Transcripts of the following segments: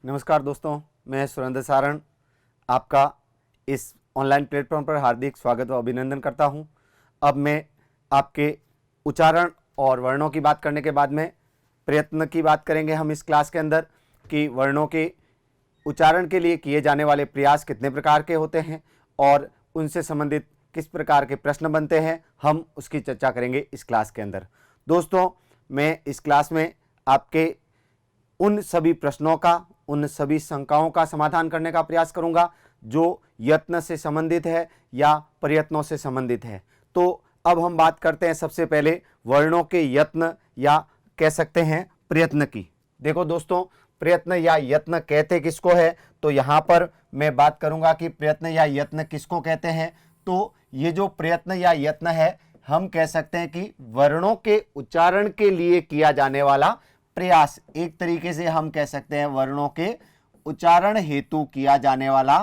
नमस्कार दोस्तों, मैं सुरेंद्र सारण आपका इस ऑनलाइन प्लेटफॉर्म पर हार्दिक स्वागत व अभिनंदन करता हूं। अब मैं आपके उच्चारण और वर्णों की बात करने के बाद में प्रयत्न की बात करेंगे हम इस क्लास के अंदर कि वर्णों के उच्चारण के लिए किए जाने वाले प्रयास कितने प्रकार के होते हैं और उनसे संबंधित किस प्रकार के प्रश्न बनते हैं, हम उसकी चर्चा करेंगे इस क्लास के अंदर। दोस्तों, मैं इस क्लास में आपके उन सभी प्रश्नों का, उन सभी शंकाओं का समाधान करने का प्रयास करूंगा जो यत्न से संबंधित है या प्रयत्नों से संबंधित है। तो अब हम बात करते हैं सबसे पहले वर्णों के यत्न या कह सकते हैं प्रयत्न की। देखो दोस्तों, प्रयत्न या यत्न कहते किसको है, तो यहाँ पर मैं बात करूंगा कि प्रयत्न या यत्न किसको कहते हैं। तो ये जो प्रयत्न या यत्न है, हम कह सकते हैं कि वर्णों के उच्चारण के लिए किया जाने वाला प्रयास, एक तरीके से हम कह सकते हैं वर्णों के उच्चारण हेतु किया जाने वाला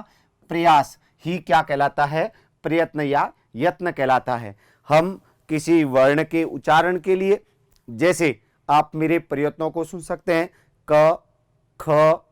प्रयास ही क्या कहलाता है, प्रयत्न या यत्न कहलाता है। हम किसी वर्ण के उच्चारण के लिए, जैसे आप मेरे प्रयत्नों को सुन सकते हैं, क, ख,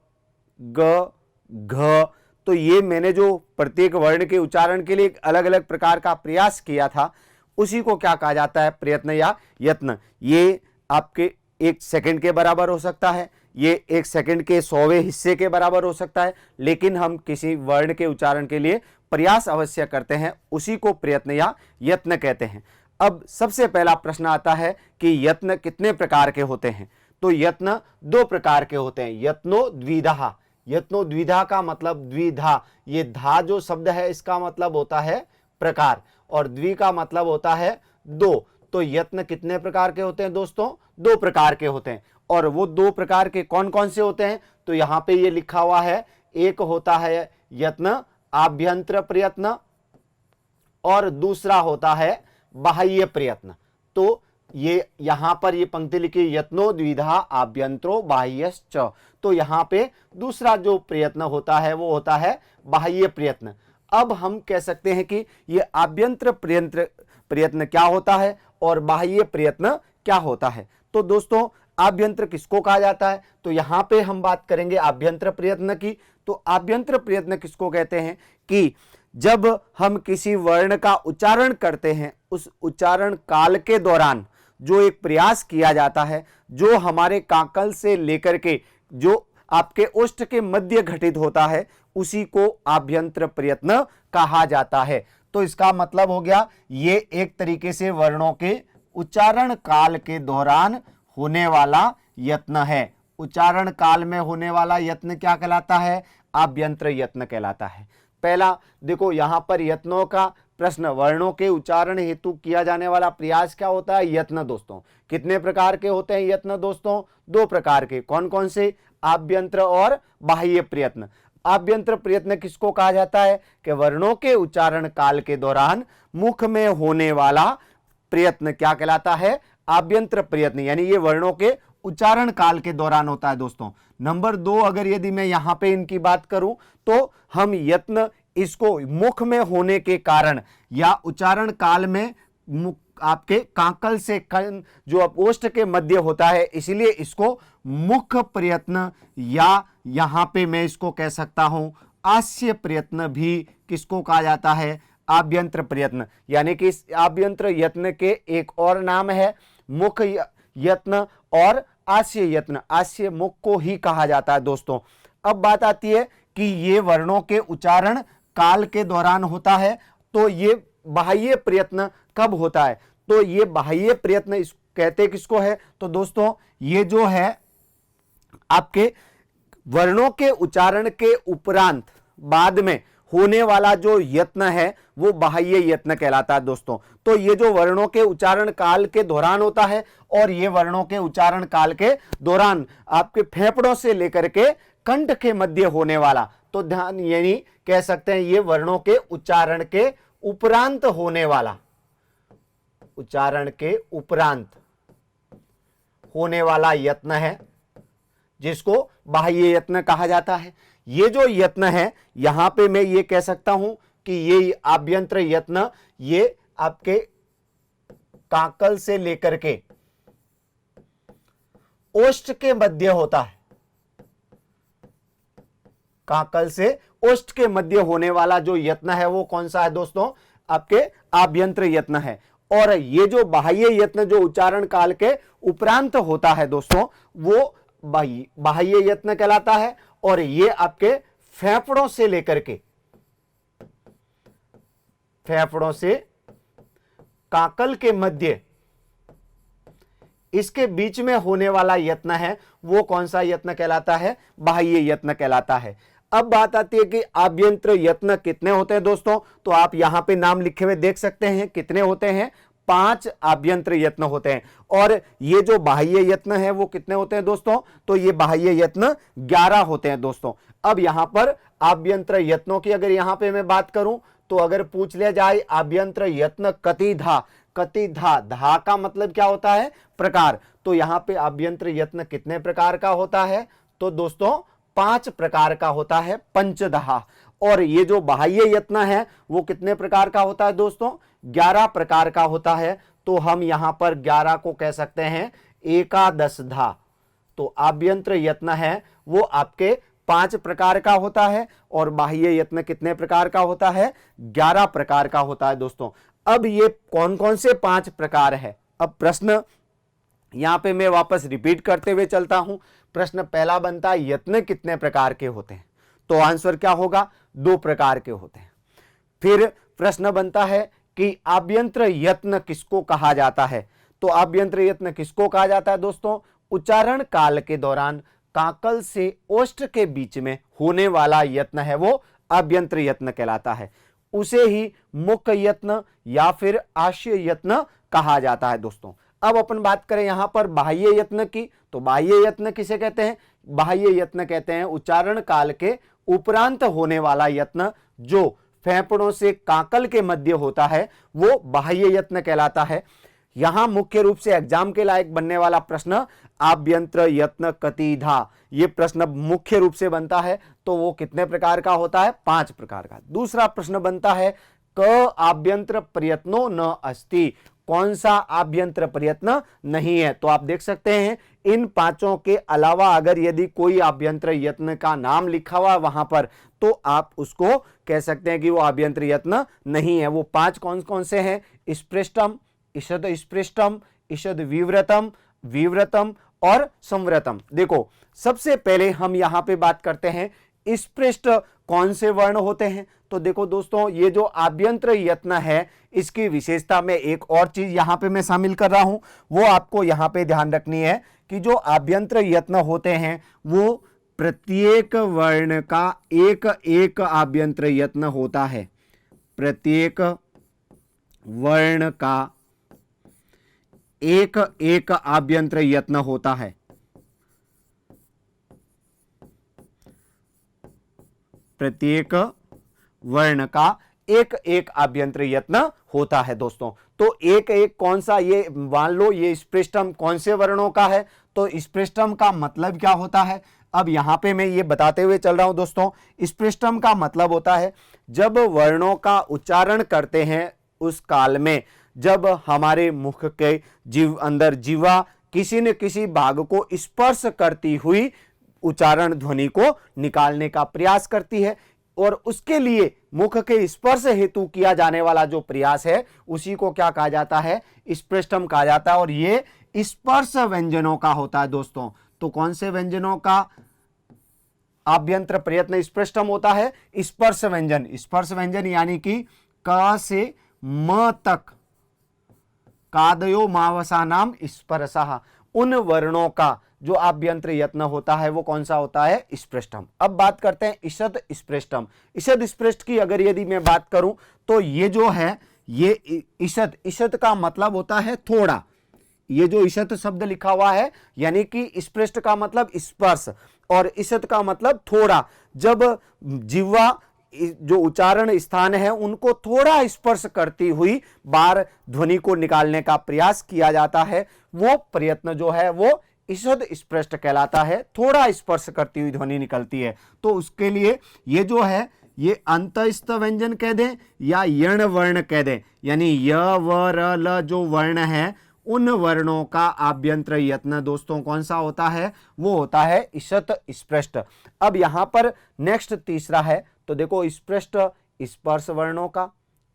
ग, घ, तो ये मैंने जो प्रत्येक वर्ण के उच्चारण के लिए एक अलग अलग प्रकार का प्रयास किया था, उसी को क्या कहा जाता है, प्रयत्न या यत्न। ये आपके 1 सेकंड के बराबर हो सकता है, ये 1 सेकंड के 100वें हिस्से के बराबर हो सकता है, लेकिन हम किसी वर्ण के उच्चारण के लिए प्रयास अवश्य करते हैं, उसी को प्रयत्न या यत्न कहते हैं। अब सबसे पहला प्रश्न आता है कि यत्न कितने प्रकार के होते हैं। तो यत्न 2 प्रकार के होते हैं, यत्नो द्विधा। यत्नो द्विधा का मतलब द्विधा, ये धा जो शब्द है इसका मतलब होता है प्रकार और द्वि का मतलब होता है 2। तो यत्न कितने प्रकार के होते हैं दोस्तों, 2 प्रकार के होते हैं। और वो 2 प्रकार के कौन कौन से होते हैं, तो यहां पे ये लिखा हुआ है, एक होता है यत्न आभ्यंतर प्रयत्न और दूसरा होता है बाह्य प्रयत्न। तो ये यहां पर ये पंक्ति लिखी, यत्नो द्विधा आभ्यंतरो बाह्यश्च। तो यहां पे दूसरा जो प्रयत्न होता है वो होता है बाह्य प्रयत्न। अब हम कह सकते हैं कि ये आभ्यंतर प्रयत्न क्या होता है और बाह्य प्रयत्न क्या होता है। तो दोस्तों, आभ्यंतर किसको कहा जाता है, तो यहां पे हम बात करेंगे आभ्यंतर प्रयत्न की। तो आभ्यंतर प्रयत्न किसको कहते हैं कि जब हम किसी वर्ण का उच्चारण करते हैं, उस उच्चारण काल के दौरान जो एक प्रयास किया जाता है, जो हमारे काकल से लेकर के जो आपके ओष्ठ के मध्य घटित होता है, उसी को आभ्यंतर प्रयत्न कहा जाता है। तो इसका मतलब हो गया, ये एक तरीके से वर्णों के उच्चारण काल के दौरान होने वाला यत्न है। उच्चारण काल में होने वाला यत्न क्या कहलाता है, आभ्यंतर यत्न कहलाता है। पहला देखो, यहां पर यत्नों का प्रश्न, वर्णों के उच्चारण हेतु किया जाने वाला प्रयास क्या होता है, यत्न। दोस्तों, कितने प्रकार के होते हैं यत्न दोस्तों, 2 प्रकार के। कौन कौन से, आभ्यंतर और बाह्य प्रयत्न। आभ्यंतर प्रयत्न किसको कहा जाता है कि वर्णों के उच्चारण काल के दौरान मुख में होने वाला प्रयत्न क्या कहलाता है, आभ्यंतर प्रयत्न, यानी ये वर्णों के उच्चारण काल के दौरान होता है दोस्तों। नंबर 2, अगर यदि मैं यहां पे इनकी बात करूं तो हम यत्न इसको मुख में होने के कारण या उच्चारण काल में आपके काकल से जो ओष्ठ के मध्य होता है, इसलिए इसको मुख प्रयत्न या यहां पे मैं इसको कह सकता हूं आस्य प्रयत्न भी किसको कहा जाता है, आभ्यंतर प्रयत्न। यानी कि इस आभ्यंतर यत्न के एक और नाम है मुख यत्न और आस्य यत्न। आस्य मुख को ही कहा जाता है दोस्तों। अब बात आती है कि ये वर्णों के उच्चारण काल के दौरान होता है, तो ये बाह्य प्रयत्न कब होता है, तो ये बाह्य प्रयत्न कहते किसको है, तो दोस्तों ये जो है आपके वर्णों के उच्चारण के उपरांत बाद में होने वाला जो यत्न है वो बाह्य यत्न कहलाता है दोस्तों। तो ये जो वर्णों के उच्चारण काल के दौरान होता है और ये वर्णों के उच्चारण काल के दौरान आपके फेफड़ों से लेकर के कंठ के मध्य होने वाला, तो ध्यान, यानी कह सकते हैं ये वर्णों के उच्चारण के उपरांत होने वाला, उच्चारण के उपरांत होने वाला यत्न है जिसको बाह्य यत्न कहा जाता है। ये जो यत्न है, यहां पे मैं ये कह सकता हूं कि ये आभ्यंतर यत्न ये आपके काकल से लेकर के ओष्ठ के मध्य होता है। काकल से ओष्ठ के मध्य होने वाला जो यत्न है वो कौन सा है दोस्तों, आपके आभ्यंतर यत्न है। और ये जो बाह्य यत्न जो उच्चारण काल के उपरांत होता है दोस्तों, वो बाह्य यत्न कहलाता है। और ये आपके फेफड़ों से लेकर के, फेफड़ों से काकल के मध्य, इसके बीच में होने वाला यत्न है वो कौन सा यत्न कहलाता है, बाह्य यत्न कहलाता है। अब बात आती है कि आभ्यंतर यत्न कितने होते हैं दोस्तों, तो आप यहां पे नाम लिखे हुए देख सकते हैं कितने होते हैं, 5 आभ्यंतर यत्न होते हैं। और ये जो बाह्य यत्न है वो कितने होते हैं दोस्तों, तो ये बाह्य यत्न 11 होते हैं दोस्तों। अब यहां पर आभ्यंतर यत्नों की अगर यहां पे मैं बात करूं, तो अगर पूछ लिया जाए आभ्यंतर यत्न कतिधा, कतिधा, धा का मतलब क्या होता है, प्रकार, तो यहां पे आभ्यंतर यत्न कितने प्रकार का होता है, तो दोस्तों 5 प्रकार का होता है, पंचदहा। और ये जो बाह्य यत्न है वो कितने प्रकार का होता है दोस्तों, 11 प्रकार का होता है। तो हम यहां पर 11 को कह सकते हैं एकादशधा। तो आभ्यंतर यत्न है वो आपके 5 प्रकार का होता है और बाह्य यत्न कितने प्रकार का होता है, 11 प्रकार का होता है दोस्तों। अब ये कौन कौन से 5 प्रकार है, अब प्रश्न यहां पे मैं वापस रिपीट करते हुए चलता हूं। प्रश्न पहला बनता है यत्न कितने प्रकार के होते हैं, तो आंसर क्या होगा, 2 प्रकार के होते हैं। फिर प्रश्न बनता है कि आभ्यंतर यत्न किसको कहा जाता है, तो आभ्यंतर यत्न किसको कहा जाता है दोस्तों, उच्चारण काल के दौरान काकल से ओष्ठ के बीच में होने वाला यत्न है वो आभ्यंतर यत्न कहलाता है। उसे ही मुख यत्न या फिर आश्य यत्न कहा जाता है दोस्तों। अब अपन बात करें यहां पर बाह्य यत्न की, तो बाह्य यत्न किसे कहते हैं, बाह्य यत्न कहते हैं उच्चारण काल के उपरांत होने वाला यत्न जो फेफड़ों से काकल के मध्य होता है वो बाह्य यत्न कहलाता है। यहां मुख्य रूप से एग्जाम के लायक बनने वाला प्रश्न आभ्यंतर यत्न कतिधा, ये प्रश्न मुख्य रूप से बनता है, तो वो कितने प्रकार का होता है, 5 प्रकार का। दूसरा प्रश्न बनता है क आभ्यंतर प्रयत्नो न अस्ति, कौन सा आभ्यंतर प्रयत्न नहीं है, तो आप देख सकते हैं इन 5 के अलावा अगर यदि कोई आभ्यंतर यत्न का नाम लिखा हुआ वहां पर, तो आप उसको कह सकते हैं कि वो आभ्यंतर यत्न नहीं है। वो 5 कौन कौन से हैं, स्पृष्टम, ईषद स्पृष्टम, ईषद विव्रतम, विव्रतम और संव्रतम। देखो सबसे पहले हम यहां पे बात करते हैं स्पृष्ट कौन से वर्ण होते हैं, तो देखो दोस्तों ये जो आभ्यंतर यत्न है इसकी विशेषता में एक और चीज यहां पे मैं शामिल कर रहा हूं, वो आपको यहां पे ध्यान रखनी है कि जो आभ्यंतर यत्न होते हैं वो प्रत्येक वर्ण का एक एक आभ्यंतर यत्न होता है, प्रत्येक वर्ण का एक एक आभ्यंतर यत्न होता है। प्रत्येक वर्ण का एक एक आभ्यंतर यत्न होता है दोस्तों। तो एक एक कौन सा, ये मान लो ये स्पृष्टम कौन से वर्णों का है, तो स्पृष्टम का मतलब क्या होता है, अब यहां पे मैं ये बताते हुए चल रहा हूं दोस्तों। स्पृष्टम का मतलब होता है जब वर्णों का उच्चारण करते हैं उस काल में जब हमारे मुख के अंदर जीवा किसी न किसी भाग को स्पर्श करती हुई उच्चारण ध्वनि को निकालने का प्रयास करती है, और उसके लिए मुख के स्पर्श हेतु किया जाने वाला जो प्रयास है उसी को क्या कहा जाता है, स्पृष्टम कहा जाता है। और ये स्पर्श व्यंजनों का होता है दोस्तों। तो कौन से व्यंजनों का आभ्यंतर प्रयत्न स्पृष्टम होता है, स्पर्श व्यंजन। स्पर्श व्यंजन यानी कि क से म तक कादयो मावसा नाम स्पर्शः, उन वर्णों का जो आभ्यंतर यत्न होता है वो कौन सा होता है, स्पृष्टम। अब बात करते हैं ईषद स्पृष्टम। ईषद स्पृष्ट की अगर यदि मैं बात करूं तो ये जो है ये ईषद, ईषद का मतलब होता है थोड़ा, ये जो ईषद शब्द लिखा हुआ है यानी कि स्पृष्ट का मतलब स्पर्श और ईषद का मतलब थोड़ा। जब जिह्वा जो उच्चारण स्थान है उनको थोड़ा स्पर्श करती हुई बार ध्वनि को निकालने का प्रयास किया जाता है, वो प्रयत्न जो है वो ईषद स्पृष्ट कहलाता है, थोड़ा स्पर्श करती हुई ध्वनि निकलती है। तो उसके लिए ये जो है ये अंतस्थ व्यंजन कह दें या यण वर्ण कह दें, यानी य व र ल जो वर्ण है उन वर्णों का आभ्यंतर यत्न दोस्तों कौन सा होता है, वो होता है ईषत् स्पृष्ट। अब यहां पर नेक्स्ट तीसरा है, तो देखो स्पृष्ट स्पर्श वर्णों का,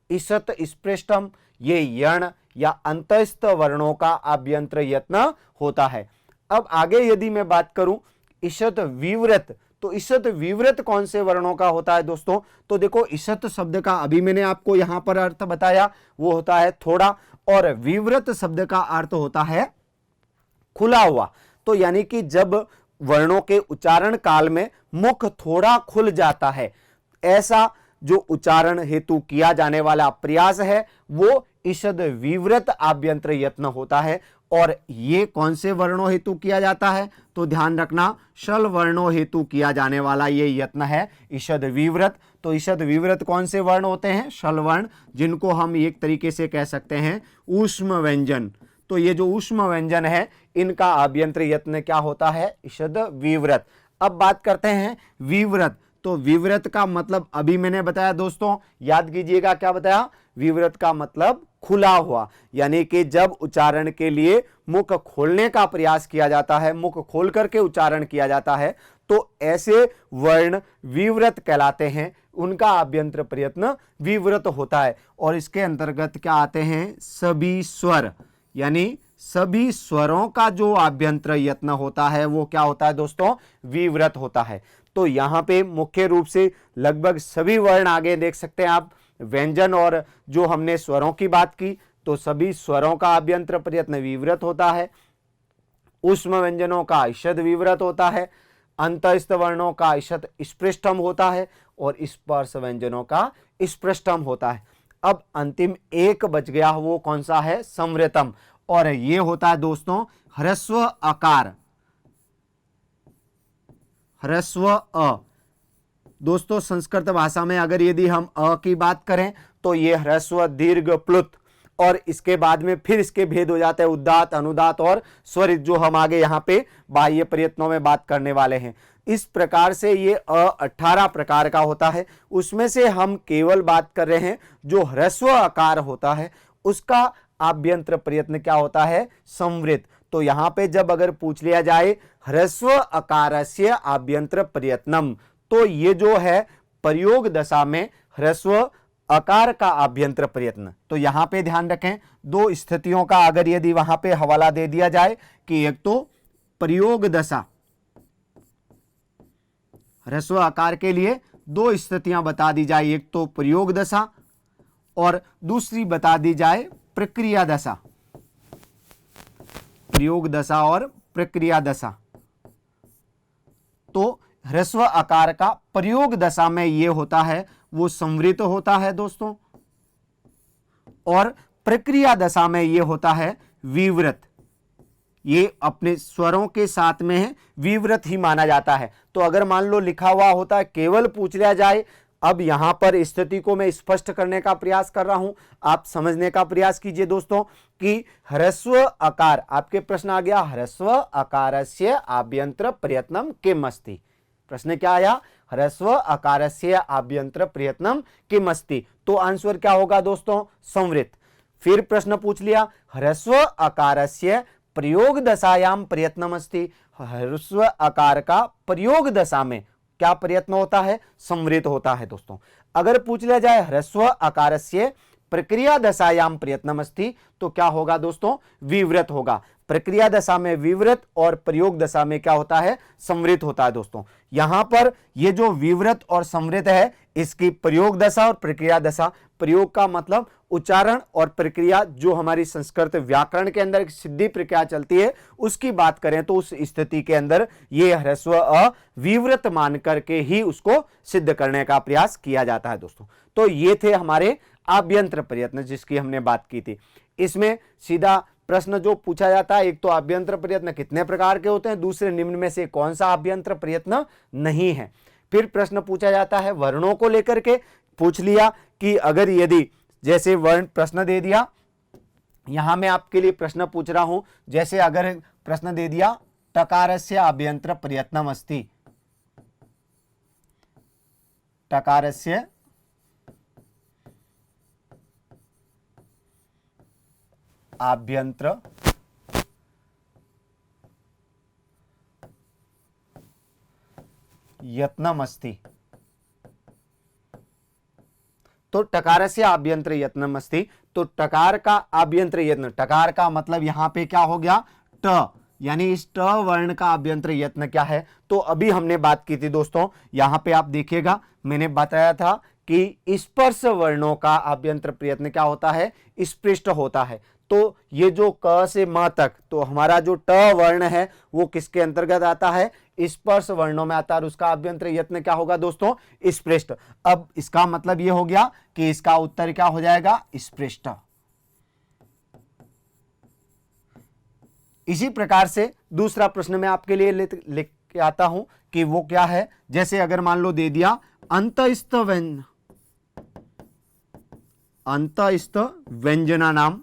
ईषत् स्पृष्टम ये यण या अंतस्थ वर्णों का आभ्यंतर यत्न होता है। अब आगे यदि मैं बात करूं ईषत् विवृत, तो ईषत् विवृत कौन से वर्णों का होता है दोस्तों, तो देखो ईषत् शब्द का अभी मैंने आपको यहां पर अर्थ बताया, वो होता है थोड़ा, और विवृत शब्द का अर्थ होता है खुला हुआ। तो यानी कि जब वर्णों के उच्चारण काल में मुख थोड़ा खुल जाता है, ऐसा जो उच्चारण हेतु किया जाने वाला प्रयास है वो ईषद विवृत आभ्यंतर यत्न होता है। और ये कौन से वर्णों हेतु किया जाता है, तो ध्यान रखना शल वर्णों हेतु किया जाने वाला ये यत्न है ईषद विवृत। तो ईषद विवृत कौन से वर्ण होते हैं, शल वर्ण, जिनको हम एक तरीके से कह सकते हैं ऊष्म व्यंजन। तो ये जो ऊष्म व्यंजन है इनका आभ्यंतर यत्न क्या होता है, ईषद विवृत। अब बात करते हैं विवृत। तो विवृत का मतलब अभी मैंने बताया दोस्तों, याद कीजिएगा क्या बताया, विवृत का मतलब खुला हुआ, यानी कि जब उच्चारण के लिए मुख खोलने का प्रयास किया जाता है, मुख खोल करके उच्चारण किया जाता है, तो ऐसे वर्ण विवृत कहलाते हैं, उनका आभ्यंतर प्रयत्न विवृत होता है। और इसके अंतर्गत क्या आते हैं, सभी स्वर, यानी सभी स्वरों का जो आभ्यंतर यत्न होता है वो क्या होता है दोस्तों, विवृत होता है। तो यहां पे मुख्य रूप से लगभग सभी वर्ण आगे देख सकते हैं आप, व्यंजन और जो हमने स्वरों की बात की, तो सभी स्वरों का आभ्यंतर प्रयत्न विवृत होता है, ऊष्म व्यंजनों का ईषद विवृत होता है, अंतस्थ वर्णों का ईषद स्पृष्टम होता है, और स्पर्श व्यंजनों का स्पृष्टम होता है। अब अंतिम एक बच गया, वो कौन सा है, संवृतम, और ये होता है दोस्तों ह्रस्व आकार, ह्रस्व अ। दोस्तों संस्कृत भाषा में अगर यदि हम अ की बात करें तो ये ह्रस्व दीर्घ प्लुत, और इसके बाद में फिर इसके भेद हो जाते हैं उदात्त, अनुदात्त और स्वरित, जो हम आगे यहाँ पे बाह्य प्रयत्नों में बात करने वाले हैं। इस प्रकार से ये 18 प्रकार का होता है, उसमें से हम केवल बात कर रहे हैं जो ह्रस्व आकार होता है उसका आभ्यंतर प्रयत्न क्या होता है, संवृत। तो यहां पे जब अगर पूछ लिया जाए ह्रस्व आकारस्य आभ्यंतर प्रयत्नम, तो ये जो है प्रयोग दशा में ह्रस्व आकार का आभ्यंतर प्रयत्न। तो यहां पे ध्यान रखें दो स्थितियों का अगर यदि वहां पे हवाला दे दिया जाए कि एक तो प्रयोग दशा, ह्रस्व आकार के लिए दो स्थितियां बता दी जाए, एक तो प्रयोग दशा और दूसरी बता दी जाए प्रक्रिया दशा, प्रयोग दशा और प्रक्रिया दशा। तो ह्रस्व आकार का प्रयोग दशा में यह होता है वो संवृत होता है दोस्तों, और प्रक्रिया दशा में यह होता है विवृत। ये अपने स्वरों के साथ में है, विवृत ही माना जाता है। तो अगर मान लो लिखा हुआ होता है, केवल पूछ लिया जाए, अब यहां पर स्थिति को मैं स्पष्ट करने का प्रयास कर रहा हूं, आप समझने का प्रयास कीजिए दोस्तों कि ह्रस्व आकार, आपके प्रश्न आ गया ह्रस्व आकारस्य आभ्यंतर प्रयत्नम किम अस्ति। प्रश्न क्या आया, ह्रस्व आकारस्य आभ्यंतर प्रयत्नम किम अस्ति, तो आंसर क्या होगा दोस्तों, संवृत। फिर प्रश्न पूछ लिया ह्रस्व आकारस्य प्रयोग दशायाम प्रयत्नम अस्ति, ह्रस्व आकार का प्रयोग दशा में क्या प्रयत्न होता है, संवृत होता है दोस्तों। अगर पूछ लिया जाए ह्रस्व आकारस्य प्रक्रिया दशायाम प्रयत्नम अस्ति, तो क्या होगा दोस्तों, विवृत होगा। प्रक्रिया दशा में विवृत और प्रयोग दशा में क्या होता है, संवृत होता है दोस्तों। यहां पर ये जो विवृत और संवृत है, इसकी प्रयोग दशा और प्रक्रिया दशा, प्रयोग का मतलब उच्चारण और प्रक्रिया जो हमारी संस्कृत व्याकरण के अंदर एक सिद्धि प्रक्रिया चलती है उसकी बात करें तो उस स्थिति के अंदर ये ह्रस्व अ विवृत मान करके ही उसको सिद्ध करने का प्रयास किया जाता है दोस्तों। तो ये थे हमारे आभ्यंतर प्रयत्न जिसकी हमने बात की थी। इसमें सीधा प्रश्न जो पूछा जाता है, एक तो आभ्यंतर प्रयत्न कितने प्रकार के होते हैं, दूसरे निम्न में से कौन सा आभ्यंतर प्रयत्न नहीं है। फिर प्रश्न पूछा जाता है वर्णों को लेकर के, पूछ लिया कि अगर यदि जैसे वर्ण प्रश्न दे दिया, यहां मैं आपके लिए प्रश्न पूछ रहा हूं, जैसे अगर प्रश्न दे दिया टकारस्य आभ्यंतर प्रयत्नम अस्ति, टकारस्य आभ्यंतर यत्नमस्ति। तो टकारस्य आभ्यंतर यत्नम अस्ति। तो टकार का आभ्यंतर यत्न, टकार का मतलब यहां पे क्या हो गया, ट, यानी इस ट वर्ण का आभ्यंतर यत्न क्या है। तो अभी हमने बात की थी दोस्तों, यहां पे आप देखिएगा मैंने बताया था कि स्पर्श वर्णों का आभ्यंतर प्रयत्न क्या होता है, स्पृष्ट होता है। तो ये जो क से म तक, तो हमारा जो ट वर्ण है वो किसके अंतर्गत आता है, स्पर्श वर्णों में आता है, और उसका आभ्यंतर यत्न क्या होगा दोस्तों, स्पृष्ट। अब इसका मतलब ये हो गया कि इसका उत्तर क्या हो जाएगा, स्पृष्ट। इसी प्रकार से दूसरा प्रश्न मैं आपके लिए लिख के आता हूं कि वो क्या है। जैसे अगर मान लो दे दिया अंतस्थ व्यंजना नाम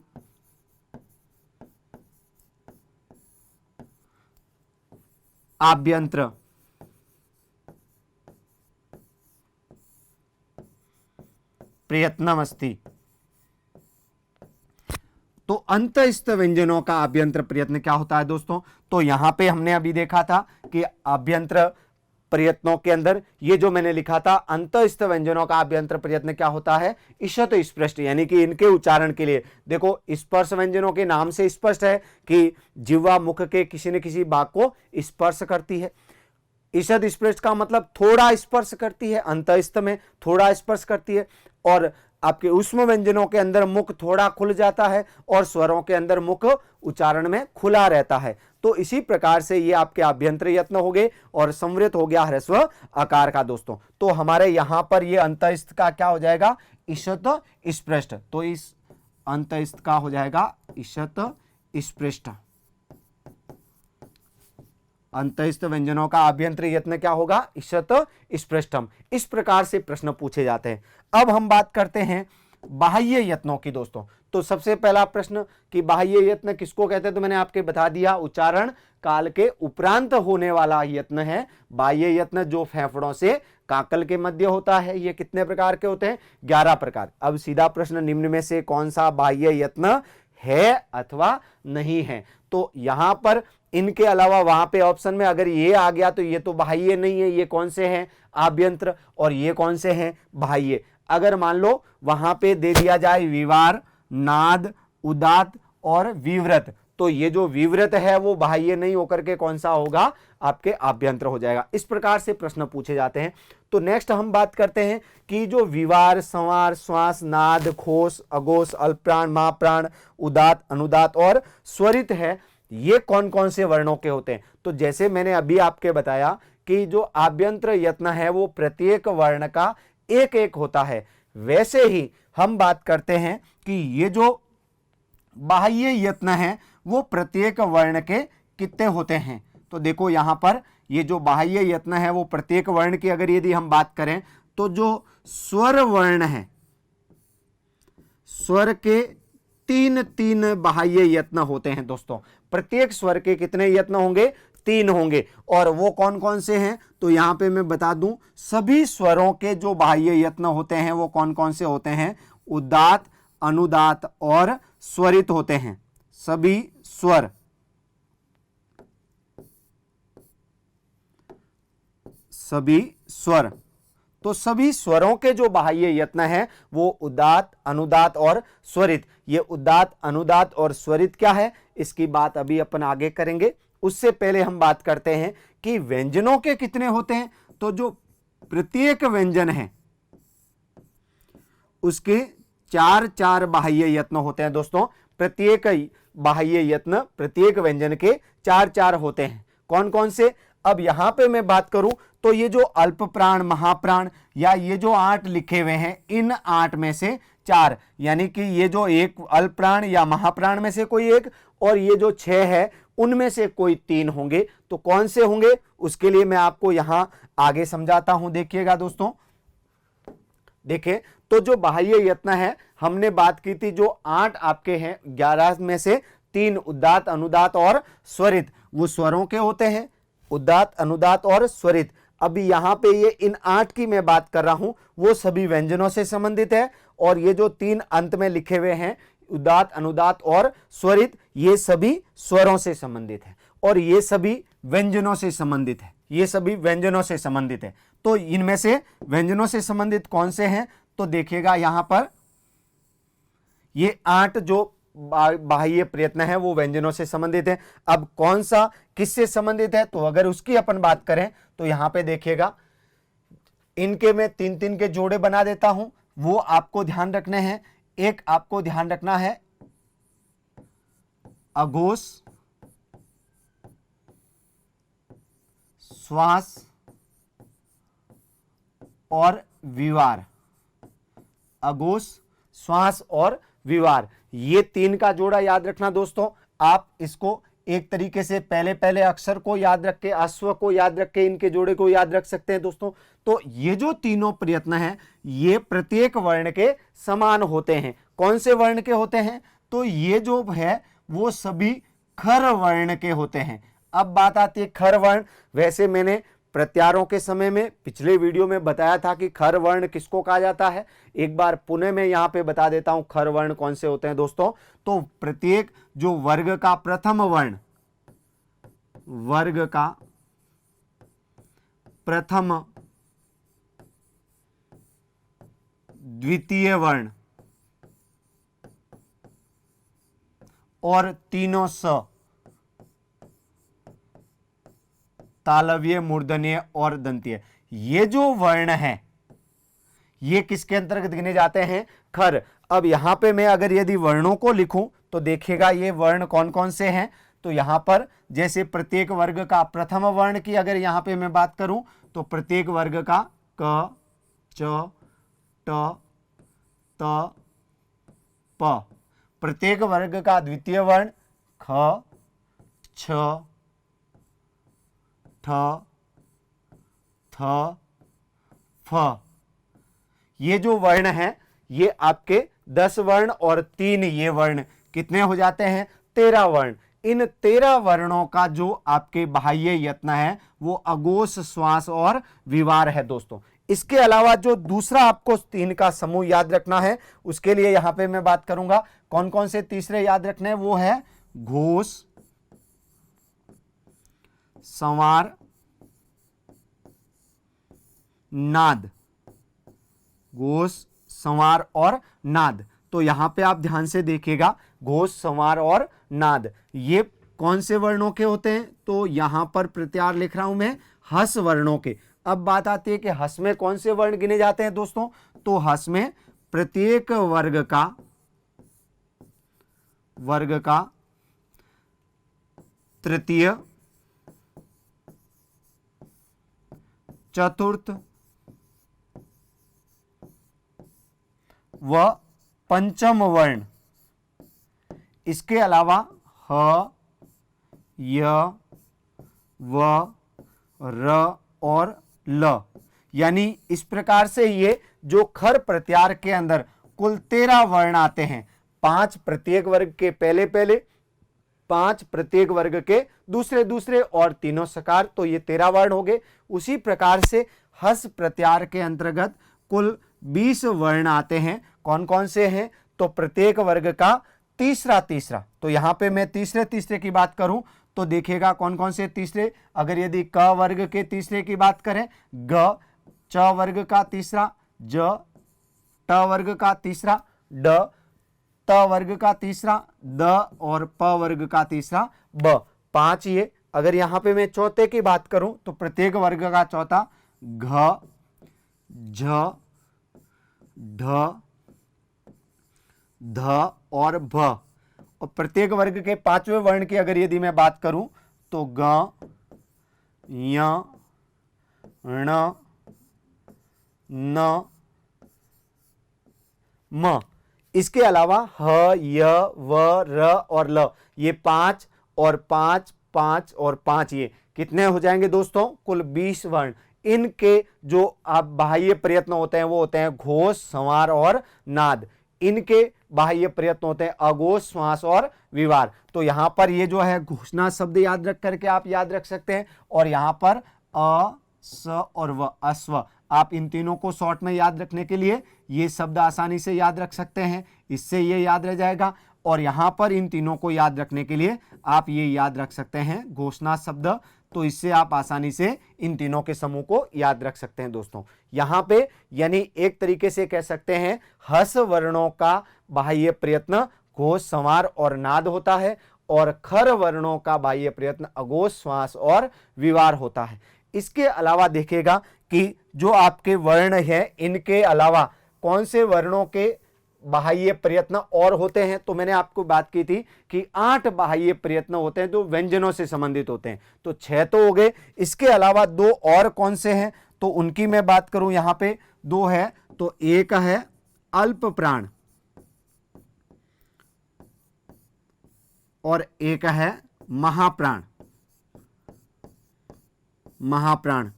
आभ्यंतर प्रयत्नमस्ति। तो अंतस्थ व्यंजनों का आभ्यंतर प्रयत्न क्या होता है दोस्तों। तो यहां पे हमने अभी देखा था कि आभ्यंतर प्रयत्नों के अंदर ये जो मैंने लिखा था, अंतस्थ व्यंजनों का आभ्यंतर प्रयत्न क्या होता है, ईषत स्पष्ट, यानी कि इनके उच्चारण के लिए देखो स्पर्श व्यंजनों के नाम से स्पष्ट है कि जिह्वा मुख के किसी न किसी भाग को स्पर्श करती है। ईषद स्पर्श का मतलब थोड़ा स्पर्श करती है, अंतस्थ में थोड़ा स्पर्श करती है, और आपके ऊष्म व्यंजनों के अंदर मुख थोड़ा खुल जाता है और स्वरों के अंदर मुख उच्चारण में खुला रहता है। तो इसी प्रकार से ये आपके आभ्यंतर यत्न हो गए और संवृत हो गया ह्रस्व आकार का दोस्तों। तो हमारे यहां पर ये अंतस्थ का क्या हो जाएगा, ईषत स्पृष्ट। तो इस अंतस्थ का हो जाएगा ईषत स्पृष्ट। अंतस्थ व्यंजनों का आभ्यंतर यत्न क्या होगा, ईषत स्पृष्टम। इस प्रकार से प्रश्न पूछे जाते हैं। अब हम बात करते हैं बाह्य यत्नों की दोस्तों। तो सबसे पहला प्रश्न कि बाह्य यत्न किसको कहते हैं, तो मैंने आपके बता दिया, उच्चारण काल के उपरांत होने वाला यत्न है बाह्य यत्न, जो फेफड़ों से काकल के मध्य होता है। ये कितने प्रकार के होते हैं, 11 प्रकार। अब सीधा प्रश्न, निम्न में से कौन सा बाह्य यत्न है अथवा नहीं है। तो यहां पर इनके अलावा वहां पे ऑप्शन में अगर ये आ गया तो ये तो बाह्य नहीं है, ये कौन से हैं, आभ्यंतर, और ये कौन से हैं, बाह्य। अगर मान लो वहां पे दे दिया जाए विवार, नाद, उदात और विव्रत, तो ये जो विव्रत है वो बाह्य नहीं होकर के कौन सा होगा, आपके आभ्यंतर हो जाएगा। इस प्रकार से प्रश्न पूछे जाते हैं। तो नेक्स्ट हम बात करते हैं कि जो विवार, संवार, श्वास, नाद, घोष, अघोष, अल्पप्राण, महाप्राण, उदात, अनुदात और स्वरित है, ये कौन कौन से वर्णों के होते हैं। तो जैसे मैंने अभी आपके बताया कि जो आभ्यंतर यत्न है वो प्रत्येक वर्ण का एक एक होता है, वैसे ही हम बात करते हैं कि ये जो बाह्य यत्न है वो प्रत्येक वर्ण के कितने होते हैं। तो देखो यहां पर ये जो बाह्य यत्न है वो प्रत्येक वर्ण की अगर यदि हम बात करें तो जो स्वर वर्ण है, स्वर के तीन बाह्य यत्न होते हैं दोस्तों। प्रत्येक स्वर के कितने यत्न होंगे, 3 होंगे। और वो कौन कौन से हैं, तो यहां पे मैं बता दूं, सभी स्वरों के जो बाह्य यत्न होते हैं वो कौन कौन से होते हैं, उदात, अनुदात और स्वरित होते हैं। सभी स्वर, तो सभी स्वरों के जो बाह्य यत्न है वो उदात, अनुदात और स्वरित। ये उदात, अनुदात और स्वरित क्या है, इसकी बात अभी अपन आगे करेंगे। उससे पहले हम बात करते हैं कि व्यंजनों के कितने होते हैं। तो जो प्रत्येक व्यंजन है उसके 4 बाह्य यत्न होते हैं दोस्तों। प्रत्येक बाह्य यत्न प्रत्येक व्यंजन के 4 होते हैं। कौन कौन से, अब यहां पे मैं बात करूं तो ये जो अल्प प्राण, महाप्राण, या ये जो 8 लिखे हुए हैं, इन 8 में से 4, यानी कि ये जो एक अल्प प्राण या महाप्राण में से कोई एक, और ये जो 6 है उनमें से कोई 3 होंगे। तो कौन से होंगे, उसके लिए मैं आपको यहां आगे समझाता हूं। देखिएगा दोस्तों, देखिए तो जो बाह्य यत्न है हमने बात की थी, जो 8 आपके हैं, 11 में से 3 उदात, अनुदात और स्वरित, वो स्वरों के होते हैं, उदात, अनुदात और स्वरित। अभी यहां पे ये इन 8 की मैं बात कर रहा हूं, वो सभी व्यंजनों से संबंधित है, और ये जो 3 अंत में लिखे हुए हैं, उदात, अनुदात और स्वरित, ये सभी स्वरों से संबंधित है, और ये सभी व्यंजनों से संबंधित है। ये सभी व्यंजनों से संबंधित है। तो इनमें से व्यंजनों से संबंधित कौन से हैं, तो देखिएगा यहां पर ये 8 जो बाह्य प्रयत्न है वो व्यंजनों से संबंधित है। अब कौन सा किससे संबंधित है, तो अगर उसकी अपन बात करें तो यहां पे देखिएगा इनके मैं 3-3 के जोड़े बना देता हूं, वो आपको ध्यान रखने हैं। एक आपको ध्यान रखना है अघोष, श्वास और विवार। अघोष, श्वास और विवार, ये 3 का जोड़ा याद रखना दोस्तों। आप इसको एक तरीके से पहले अक्षर को याद रख के, अश्व को याद रख के इनके जोड़े को याद रख सकते हैं दोस्तों। तो ये जो तीनों प्रयत्न हैं ये प्रत्येक वर्ण के समान होते हैं। कौन से वर्ण के होते हैं, तो ये जो है वो सभी खर वर्ण के होते हैं। अब बात आती है खर वर्ण। वैसे मैंने प्रत्यारों के समय में पिछले वीडियो में बताया था कि खर वर्ण किसको कहा जाता है। एक बार पुनः मैं यहां पे बता देता हूं खर वर्ण कौन से होते हैं दोस्तों। तो प्रत्येक जो वर्ग का प्रथम वर्ण, वर्ग का प्रथम, द्वितीय वर्ण और तीनों स, तालव्य, मूर्धन्य और दंतीय, ये जो वर्ण है ये किसके अंतर्गत गिने जाते हैं, खर। अब यहां पे मैं अगर यदि वर्णों को लिखूं तो देखिएगा ये वर्ण कौन कौन से हैं। तो यहां पर जैसे प्रत्येक वर्ग का प्रथम वर्ण की अगर यहां पे मैं बात करूं तो प्रत्येक वर्ग का क, च, ट, त, प। प्रत्येक वर्ग का द्वितीय वर्ण ख, छ, ठ, थ, फ। ये जो वर्ण है ये आपके 10 वर्ण और 3 ये वर्ण कितने हो जाते हैं, 13 वर्ण। इन 13 वर्णों का जो आपके बाह्य यत्न है वो अघोष, श्वास और विवार है दोस्तों। इसके अलावा जो दूसरा आपको 3 का समूह याद रखना है उसके लिए यहां पे मैं बात करूंगा कौन कौन से तीसरे याद रखने हैं, वो है घोष, संवार, नाद। घोष, संवार और नाद। तो यहां पे आप ध्यान से देखिएगा घोष, संवार और नाद ये कौन से वर्णों के होते हैं, तो यहां पर प्रत्यार लिख रहा हूं मैं हस वर्णों के। अब बात आती है कि हस में कौन से वर्ण गिने जाते हैं दोस्तों, तो हस में प्रत्येक वर्ग का तृतीय, चतुर्थ व पंचम वर्ण। इसके अलावा ह, य, व, र और ल, यानी इस प्रकार से ये जो खर प्रत्यार के अंदर कुल 13 वर्ण आते हैं। 5 प्रत्येक वर्ग के पहले, 5 प्रत्येक वर्ग के दूसरे और तीनों सकार, तो ये 13 वर्ण हो गए। उसी प्रकार से हस प्रत्यार के अंतर्गत कुल 20 वर्ण आते हैं। कौन कौन से हैं, तो प्रत्येक वर्ग का तीसरा। तो यहां पे मैं तीसरे की बात करूं तो देखिएगा कौन कौन से तीसरे। अगर यदि क वर्ग के तीसरे की बात करें, ग, च वर्ग का तीसरा, ज, ट वर्ग का तीसरा, ड, त वर्ग का तीसरा, द और प वर्ग का तीसरा, ब। 5 ये। अगर यहां पे मैं चौथे की बात करूं तो प्रत्येक वर्ग का चौथा घ, झ, ढ, ध और भ। और प्रत्येक वर्ग के 5वें वर्ण की अगर यदि मैं बात करूं तो ग, य, ण, न, म। इसके अलावा ह, य, व, र और ल, ये 5 और 5, 5 और 5, ये कितने हो जाएंगे दोस्तों, कुल 20 वर्ण। इनके जो आप बाह्य प्रयत्न होते हैं वो होते हैं घोष, संवार और नाद। इनके बाह्य प्रयत्न होते हैं अघोष, श्वास और विवार। तो यहां पर ये जो है घोषणा शब्द याद रख करके आप याद रख सकते हैं। और यहां पर अ, स और व, अश्व, आप इन तीनों को शॉर्ट में याद रखने के लिए ये शब्द आसानी से याद रख सकते हैं, इससे ये याद रह जाएगा। और यहां पर इन तीनों को याद रखने के लिए आप ये याद रख सकते हैं घोषणा शब्द तो इससे आप आसानी से इन तीनों के समूह को याद रख सकते हैं दोस्तों। यहां पे यानी एक तरीके से कह सकते हैं हस वर्णों का बाह्य प्रयत्न घोष, संवार और नाद होता है, और खर वर्णों का बाह्य प्रयत्न अघोष, श्वास और विवार होता है। इसके अलावा देखिएगा कि जो आपके वर्ण है इनके अलावा कौन से वर्णों के बाह्य प्रयत्न और होते हैं, तो मैंने आपको बात की थी कि 8 बाह्य प्रयत्न होते हैं जो व्यंजनों से संबंधित होते हैं। तो 6 तो हो गए, इसके अलावा 2 और कौन से हैं, तो उनकी मैं बात करूं, यहां पे 2 है। तो एक है अल्प प्राण और एक है महाप्राण। महाप्राण,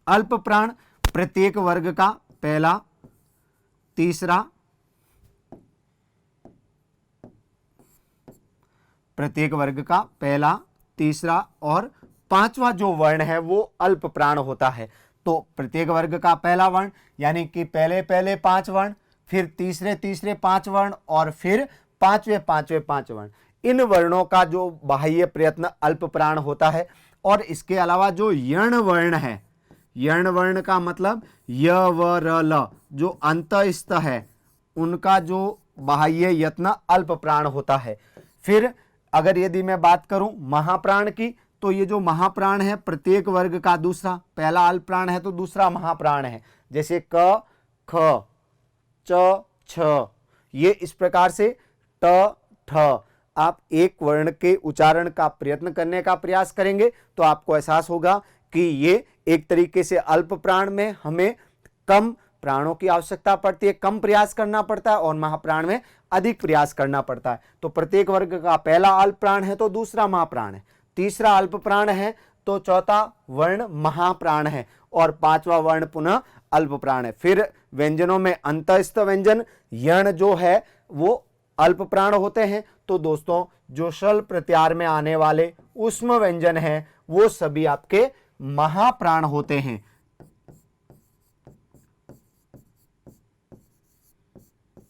अल्प प्राण प्रत्येक वर्ग का पहला, तीसरा, प्रत्येक वर्ग का पहला, तीसरा और पांचवा जो वर्ण है वो अल्प प्राण होता है। तो प्रत्येक वर्ग का पहला वर्ण यानी कि पहले 5 वर्ण, फिर तीसरे 5 वर्ण और फिर पांचवें 5 वर्ण। इन वर्णों का जो बाह्य प्रयत्न अल्प प्राण होता है। और इसके अलावा जो यण वर्ण है, यण वर्ण का मतलब य व र ल जो अंतस्थ है, उनका जो बाह्य यत्न अल्प प्राण होता है। फिर अगर यदि मैं बात करूं महाप्राण की, तो ये जो महाप्राण है प्रत्येक वर्ग का दूसरा, पहला अल्प प्राण है तो दूसरा महाप्राण है। जैसे क, ख, च, छ, ये इस प्रकार से ट, ठ। आप एक वर्ण के उच्चारण का प्रयत्न करने का प्रयास करेंगे तो आपको एहसास होगा कि ये एक तरीके से अल्प प्राण में हमें कम प्राणों की आवश्यकता पड़ती है, कम प्रयास करना पड़ता है, और महाप्राण में अधिक प्रयास करना पड़ता है। तो प्रत्येक वर्ग का पहला अल्प प्राण है तो दूसरा महाप्राण है, तीसरा अल्प प्राण है तो चौथा वर्ण महाप्राण है, और पांचवा वर्ण पुनः अल्प प्राण है। फिर व्यंजनों में अंतस्थ व्यंजन यण जो है वो अल्प प्राण होते हैं। तो दोस्तों जो शल प्रत्यार में आने वाले ऊष्म व्यंजन हैं वो सभी आपके महाप्राण होते हैं।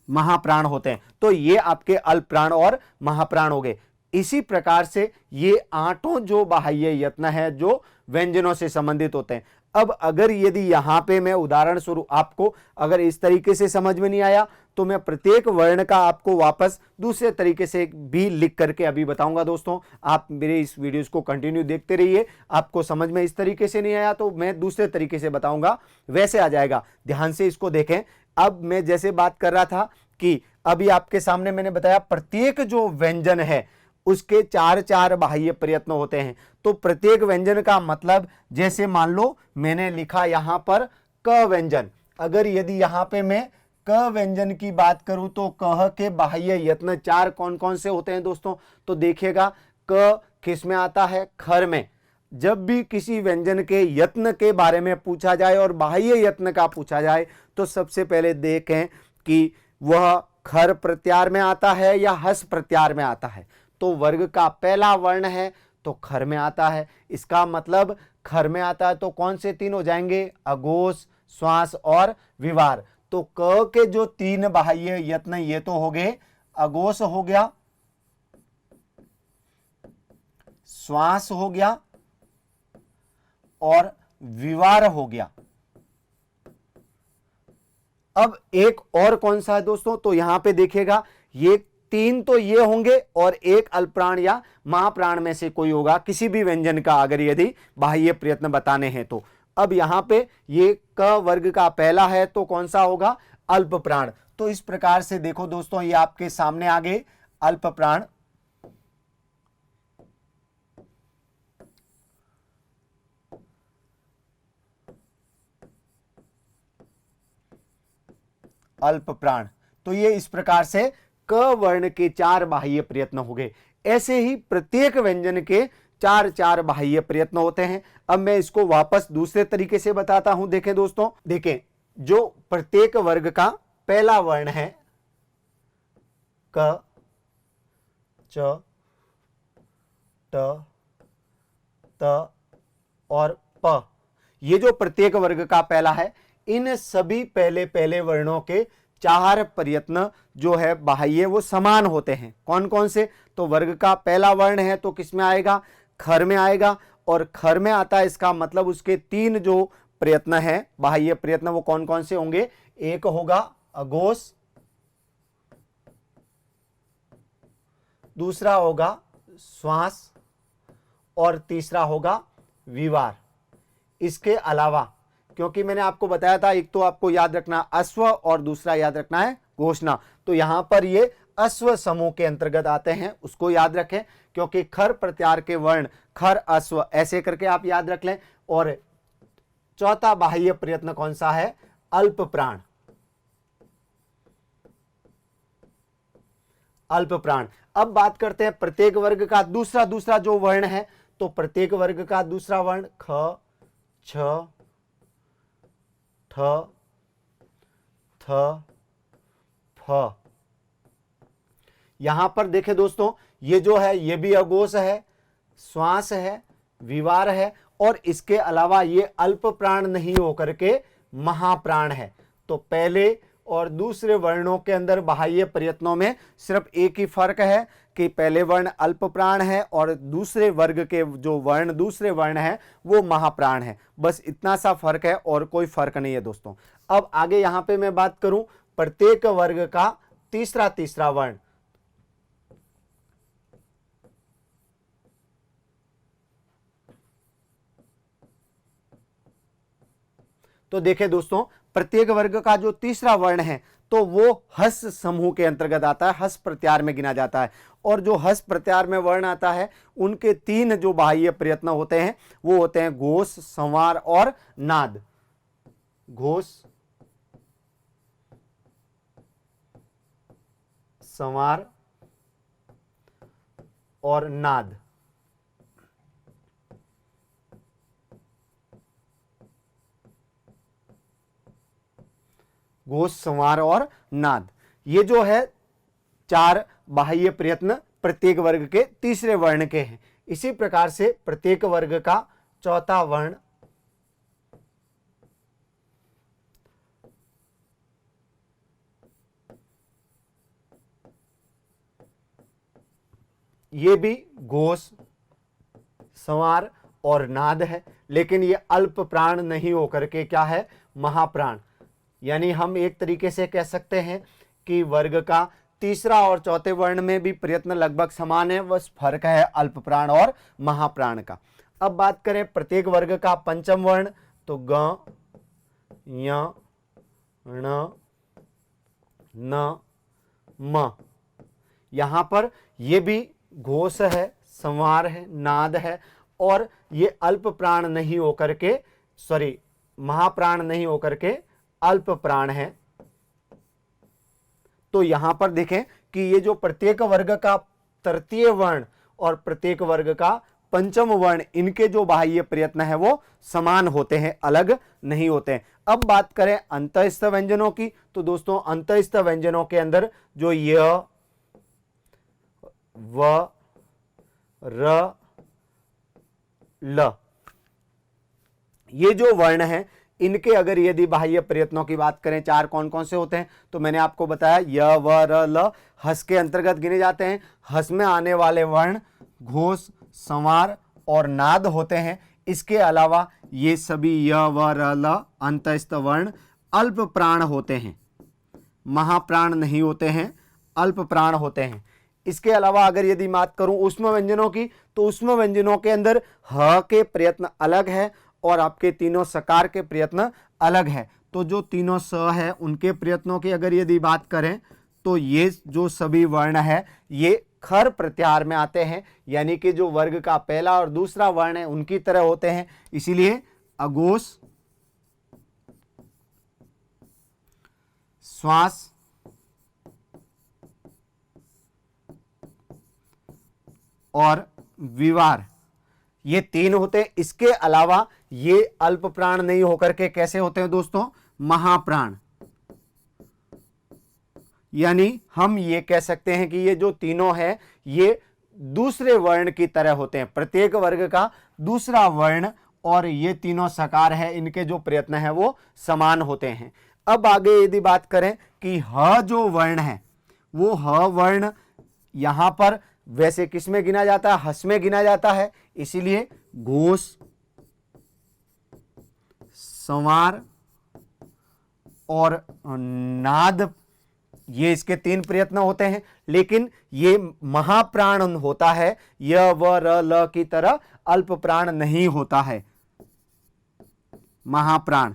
महाप्राण होते हैं। तो ये आपके अल्प प्राण और महाप्राण हो गए। इसी प्रकार से ये 8 जो बाह्य यत्न है जो व्यंजनों से संबंधित होते हैं। अब अगर यदि यहां पे मैं उदाहरण स्वरूप आपको अगर इस तरीके से समझ में नहीं आया तो मैं प्रत्येक वर्ण का आपको वापस दूसरे तरीके से भी लिख करके अभी बताऊंगा। दोस्तों आप मेरे इस वीडियोस को कंटिन्यू देखते रहिए, आपको समझ में इस तरीके से नहीं आया तो मैं दूसरे तरीके से बताऊंगा, वैसे आ जाएगा। ध्यान से इसको देखें। अब मैं जैसे बात कर रहा था कि अभी आपके सामने मैंने बताया प्रत्येक जो व्यंजन है उसके 4 बाह्य प्रयत्न होते हैं। तो प्रत्येक व्यंजन का मतलब जैसे मान लो मैंने लिखा यहां पर क व्यंजन, अगर यदि यहां पे मैं क व्यंजन की बात करूं तो कह के बाह्य यत्न 4 कौन कौन से होते हैं दोस्तों, तो देखिएगा क किस में आता है, खर में। जब भी किसी व्यंजन के यत्न के बारे में पूछा जाए और बाह्य यत्न का पूछा जाए तो सबसे पहले देखें कि वह खर प्रत्यार में आता है या हस प्रत्यार में आता है। तो वर्ग का पहला वर्ण है तो खर में आता है, इसका मतलब खर में आता है तो कौन से 3 हो जाएंगे, अघोष, श्वास और विवार। तो क के जो 3 बाह्य यत्न ये तो हो गए, अघोष हो गया, श्वास हो गया और विवार हो गया। अब एक और कौन सा है दोस्तों, तो यहां पे देखिएगा ये 3 तो ये होंगे और एक अल्पप्राण या महाप्राण में से कोई होगा किसी भी व्यंजन का अगर यदि बाह्य प्रयत्न बताने हैं तो। अब यहां पे ये क वर्ग का पहला है तो कौन सा होगा, अल्प प्राण। तो इस प्रकार से देखो दोस्तों ये आपके सामने आ गए अल्प प्राण। अल्प प्राण, तो ये इस प्रकार से क वर्ण के 4 बाह्य प्रयत्न हो गए। ऐसे ही प्रत्येक व्यंजन के 4 बाह्य प्रयत्न होते हैं। अब मैं इसको वापस दूसरे तरीके से बताता हूं। देखें दोस्तों, देखें जो प्रत्येक वर्ग का पहला वर्ण है क, च, ट, त और प, ये जो प्रत्येक वर्ग का पहला है, इन सभी पहले वर्णों के 4 प्रयत्न जो है बाह्य वो समान होते हैं। कौन कौन से, तो वर्ग का पहला वर्ण है तो किस में आएगा, खर में आएगा, और खर में आता है इसका मतलब उसके तीन जो प्रयत्न हैं, बाह्य प्रयत्न, वो कौन कौन से होंगे? एक होगा अघोष, दूसरा होगा श्वास, और तीसरा होगा विवार। इसके अलावा, क्योंकि मैंने आपको बताया था एक तो आपको याद रखना अश्व और दूसरा याद रखना है घोषणा, तो यहां पर ये अश्व समूह के अंतर्गत आते हैं, उसको याद रखें, क्योंकि खर प्रत्यार के वर्ण खर अश्व ऐसे करके आप याद रख लें। और चौथा बाह्य प्रयत्न कौन सा है? अल्प प्राण। अल्प प्राण। अब बात करते हैं प्रत्येक वर्ग का दूसरा जो वर्ण है, तो प्रत्येक वर्ग का दूसरा वर्ण ख, छ, ठ, थ, फ। यहां पर देखें दोस्तों, ये जो है ये भी अघोष है, श्वास है, विवार है, और इसके अलावा ये अल्प प्राण नहीं होकर के महाप्राण है। तो पहले और दूसरे वर्णों के अंदर बाह्य प्रयत्नों में सिर्फ एक ही फर्क है कि पहले वर्ण अल्प प्राण है और दूसरे वर्ग के जो वर्ण दूसरे वर्ण है वो महाप्राण है। बस इतना सा फर्क है और कोई फर्क नहीं है दोस्तों। अब आगे यहां पे मैं बात करूं प्रत्येक वर्ग का तीसरा वर्ण, तो देखें दोस्तों, प्रत्येक वर्ग का जो तीसरा वर्ण है तो वो हस समूह के अंतर्गत आता है, हस प्रत्यार में गिना जाता है। और जो हस प्रत्यार में वर्ण आता है उनके तीन जो बाह्य प्रयत्न होते हैं वो होते हैं घोष, संवार और नाद। घोष, संवार और नाद। घोष, संवार और नाद, ये जो है चार बाह्य प्रयत्न प्रत्येक वर्ग के तीसरे वर्ण के हैं। इसी प्रकार से प्रत्येक वर्ग का चौथा वर्ण ये भी घोष, संवार और नाद है, लेकिन ये अल्प प्राण नहीं होकर के क्या है? महाप्राण। यानी हम एक तरीके से कह सकते हैं कि वर्ग का तीसरा और चौथे वर्ण में भी प्रयत्न लगभग समान है, बस फर्क है अल्प प्राण और महाप्राण का। अब बात करें प्रत्येक वर्ग का पंचम वर्ण, तो ग, य, ण, न, म। यहां पर ये भी घोष है, संवार है, नाद है, और ये अल्प प्राण नहीं होकर के महाप्राण नहीं होकर के अल्प प्राण है। तो यहां पर देखें कि ये जो प्रत्येक वर्ग का तृतीय वर्ण और प्रत्येक वर्ग का पंचम वर्ण, इनके जो बाह्य प्रयत्न है वो समान होते हैं, अलग नहीं होते हैं। अब बात करें अंतःस्थ व्यंजनों की, तो दोस्तों अंतःस्थ व्यंजनों के अंदर जो य, व, र, ल, ये जो वर्ण है इनके अगर यदि बाह्य प्रयत्नों की बात करें, चार कौन कौन से होते हैं, तो मैंने आपको बताया य, व, र, ल हस के अंतर्गत गिने जाते हैं। हस में आने वाले वर्ण घोष, संवार और नाद होते हैं। इसके अलावा ये सभी य, व, र, ल अंतःस्थ वर्ण अल्प प्राण होते हैं, महाप्राण नहीं होते हैं, अल्प प्राण होते हैं। इसके अलावा अगर यदि बात करूं ऊष्म व्यंजनों की, तो ऊष्म व्यंजनों के अंदर ह के प्रयत्न अलग है और आपके तीनों सकार के प्रयत्न अलग है। तो जो तीनों स है उनके प्रयत्नों की अगर यदि बात करें, तो ये जो सभी वर्ण है ये खर प्रत्याहार में आते हैं, यानी कि जो वर्ग का पहला और दूसरा वर्ण है उनकी तरह होते हैं। इसीलिए अघोष, श्वास, और विवार, ये तीन होते हैं। इसके अलावा ये अल्प प्राण नहीं होकर के कैसे होते हैं दोस्तों? महाप्राण। यानी हम ये कह सकते हैं कि ये जो तीनों है ये दूसरे वर्ण की तरह होते हैं, प्रत्येक वर्ग का दूसरा वर्ण, और ये तीनों सकार है, इनके जो प्रयत्न है वो समान होते हैं। अब आगे यदि बात करें कि ह जो वर्ण है वो ह वर्ण यहां पर वैसे किस में गिना जाता है, हस में गिना जाता है। इसीलिए घोष, संवार और नाद, ये इसके 3 प्रयत्न होते हैं। लेकिन ये महाप्राण होता है, य व र ल की तरह अल्प प्राण नहीं होता है, महाप्राण।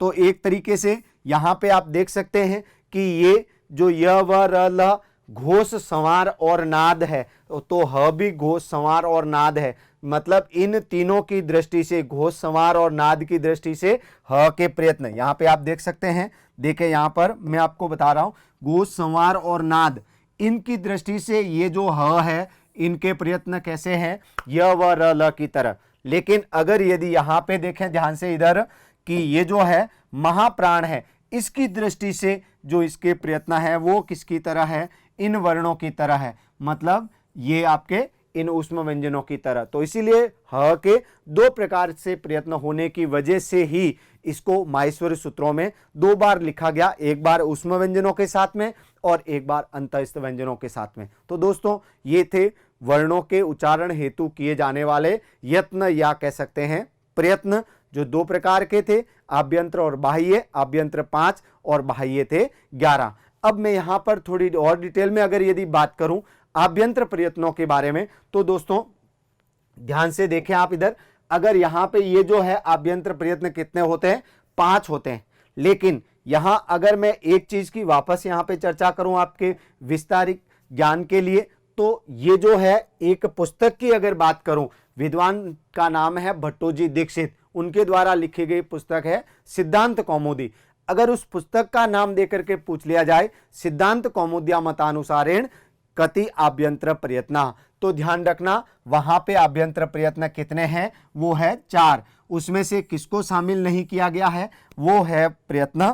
तो एक तरीके से यहां पे आप देख सकते हैं कि ये जो य व र ल घोष, संवार और नाद है, तो ह भी घोष, संवार और नाद है। मतलब इन तीनों की दृष्टि से, घोष, संवार और नाद की दृष्टि से ह के प्रयत्न यहां पे आप देख सकते हैं। देखें यहां पर मैं आपको बता रहा हूं, घोष, संवार और नाद, इनकी दृष्टि से ये जो ह है, इनके प्रयत्न कैसे हैं, य व र ल की तरह। लेकिन अगर यदि यहां पे देखें ध्यान से इधर, कि ये जो है महाप्राण है, इसकी दृष्टि से जो इसके प्रयत्न है वो किसकी तरह है, इन वर्णों की तरह है। मतलब ये आपके इन ऊष्म व्यंजनों की तरह। तो इसीलिए ह के 2 प्रकार से प्रयत्न होने की वजह से ही इसको माहेश्वरी सूत्रों में 2 बार लिखा गया, एक बार ऊष्म व्यंजनों के साथ में और एक बार अंतःस्थ व्यंजनों के साथ में। तो दोस्तों ये थे वर्णों के उच्चारण हेतु किए जाने वाले यत्न या कह सकते हैं प्रयत्न, जो 2 प्रकार के थे, आभ्यंतर और बाह्य। आभ्यंतर 5 और बाह्य थे 11। अब मैं यहां पर थोड़ी और डिटेल में अगर यदि बात करूं आभ्यंतर प्रयत्नों के बारे में, तो दोस्तों ध्यान से देखें आप इधर, अगर यहां पे ये जो है आभ्यंतर प्रयत्न कितने होते हैं, 5 होते हैं। लेकिन यहां अगर मैं एक चीज की वापस यहां पे चर्चा करूं आपके विस्तारित ज्ञान के लिए, तो ये जो है एक पुस्तक की अगर बात करूं, विद्वान का नाम है भट्टोजी दीक्षित, उनके द्वारा लिखी गई पुस्तक है सिद्धांत कौमुदी। अगर उस पुस्तक का नाम देकर के पूछ लिया जाए, सिद्धांत कौमुद्या मतानुसारेण कति आभ्यंतर प्रयत्न, तो ध्यान रखना वहां पे आभ्यंतर प्रयत्न कितने हैं, वो है 4। उसमें से किसको शामिल नहीं किया गया है, वो है प्रयत्न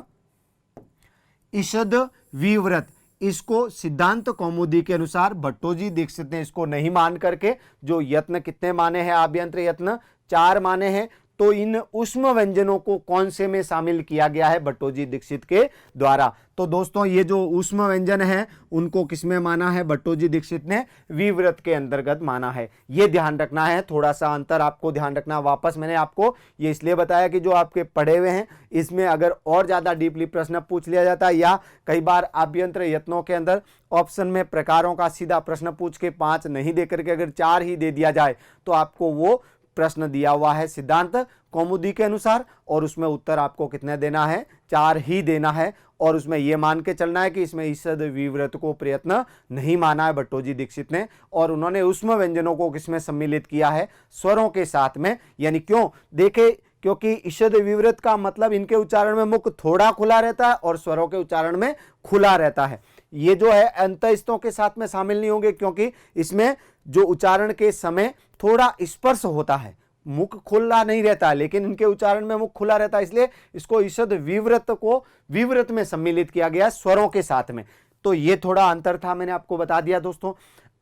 ईषद विव्रत। इसको सिद्धांत कौमुदी के अनुसार भट्टोजी दीक्षित ने इसको नहीं मान करके जो यत्न कितने माने हैं, आभ्यंतर यत्न 4 माने हैं। तो इन ऊष्म व्यंजनों को कौन से में शामिल किया गया है, भट्टोजी दीक्षित के द्वारा। तो दोस्तों ये जो ऊष्म व्यंजन है उनको किसमें माना है, भट्टोजी दीक्षित ने विव्रत के अंतर्गत माना है। ये ध्यान रखना है, थोड़ा सा अंतर आपको ध्यान रखना। वापस मैंने आपको ये इसलिए बताया कि जो आपके पढ़े हुए हैं इसमें अगर और ज्यादा डीपली प्रश्न पूछ लिया जाता है, या कई बार आभ्यंतर यत्नों के अंदर ऑप्शन में प्रकारों का सीधा प्रश्न पूछ के 5 नहीं दे करके अगर 4 ही दे दिया जाए, तो आपको वो प्रश्न दिया हुआ है सिद्धांत कौमुदी के अनुसार, और उसमें उत्तर आपको कितने देना है, 4 ही देना है। और उसमें यह मान के चलना है कि इसमें ईषद विव्रत को प्रयत्न नहीं माना है भट्टोजी दीक्षित ने, और उन्होंने ऊष्म व्यंजनों को किसमें सम्मिलित किया है, स्वरों के साथ में। यानी क्यों, देखे क्योंकि ईषद विव्रत का मतलब इनके उच्चारण में मुख थोड़ा खुला रहता है और स्वरों के उच्चारण में खुला रहता है। ये जो है अंतःस्थों के साथ में शामिल नहीं होंगे, क्योंकि इसमें जो उच्चारण के समय थोड़ा स्पर्श होता है, मुख खुला नहीं रहता है, लेकिन इनके उच्चारण में मुख खुला रहता है, इसलिए इसको ईषद विव्रत को विव्रत में सम्मिलित किया गया स्वरों के साथ में। तो ये थोड़ा अंतर था, मैंने आपको बता दिया दोस्तों।